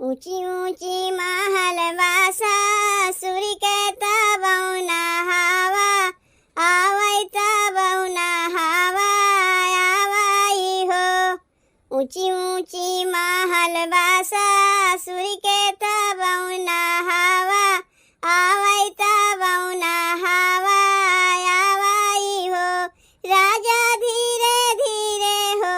ऊंची ऊंची महल वासा सूरी कहता बौना हवा आवै बौना हवा आवाई हो। ऊंची ऊंची महल वासा सूरी कहता बौना हवा आवै बौना हवा आवाई हो। राजा धीरे धीरे हो,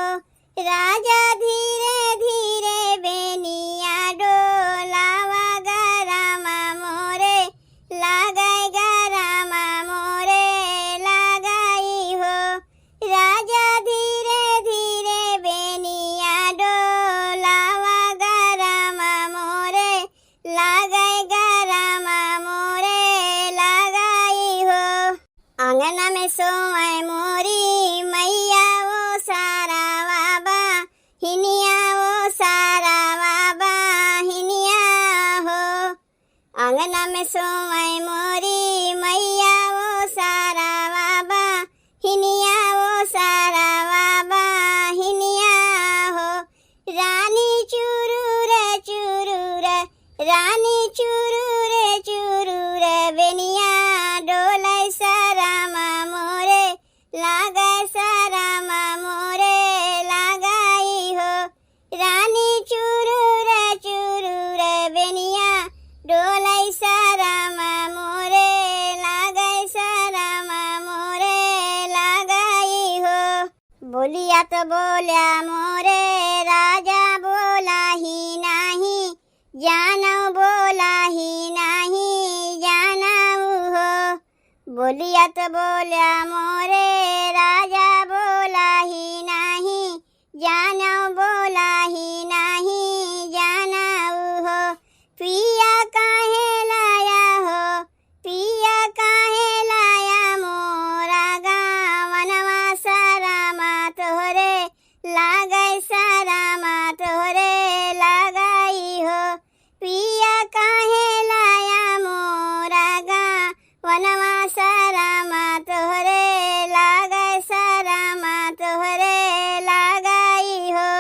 राजा धीरे धीरे बेनिया डोलावा गरामा मोरे लगाई गरामा मोरे लगाई हो। राजा धीरे धीरे बेनिया डोलावा गरामा मोरे लगाई गरामा मोरे लगाई हो। आंगन में सोए मोरी मैया वो सारा बाबा हिनिया वो सारा बाबा हिनिया हो। आंगन में सोए मोरी मैया वो सारा बाबा हिनिया वो सारा बाबा हिनिया हो। रानी चुरूर चुरूर रानी चुरूर चुरूर बेनिया डोलाई सारामा मोरे लगाई सारामा मोरे लगाई हो। रानी चुरूर चुरूर बेनिया डोलाई सारामा मोरे लगाई सारामा मोरे लगाई हो। बोलिया तो बोल्या मोरे राजा बोला ही नहीं जानो बोला ही नहीं जानाऊ हो। बोलिया तो बोल्या मोरे राजा बोला ही नहीं जानो बोला ही नहीं जानाऊ हो। पिया काहे लाया हो, पिया काहे लाया मोरा गावनवा सारामा तोहरे लगाई सारामा तोहरे लगाई हो। पिया काहे लाया मोरा गावनवा सारामा तोहरे लगाई सारामा तोहरे लगाई हो।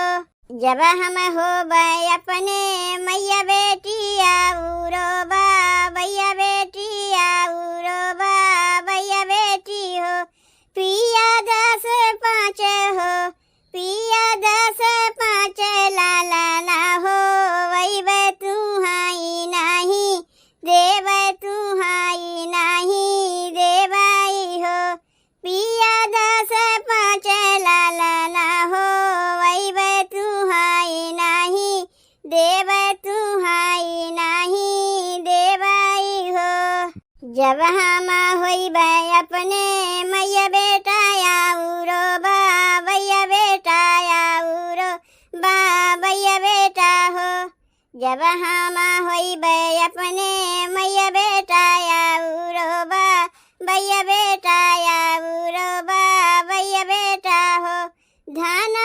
जब हम हो बे अपने मैया बेटी आऊरो बा भैया बेटी आऊरो बा भैया बेटी हो। पिया 10 5 हो, पिया 10 5 ला ला ला हो। वही बे तू हाई नहीं देव तू हाई नहीं देवाई हो। पिया 10 5 ला ला ला हो। वही बे तू हाई नहीं देव तू हाई नहीं देवाई हो। जब हम होई बे अपने मैया बेटा आऊरो बा भैया बेटा आऊरो बा भैया बेटा हो। जब हम होई बे अपने मैया बेटा आऊरो बा भैया बेटा आऊरो बा भैया बेटा हो। धान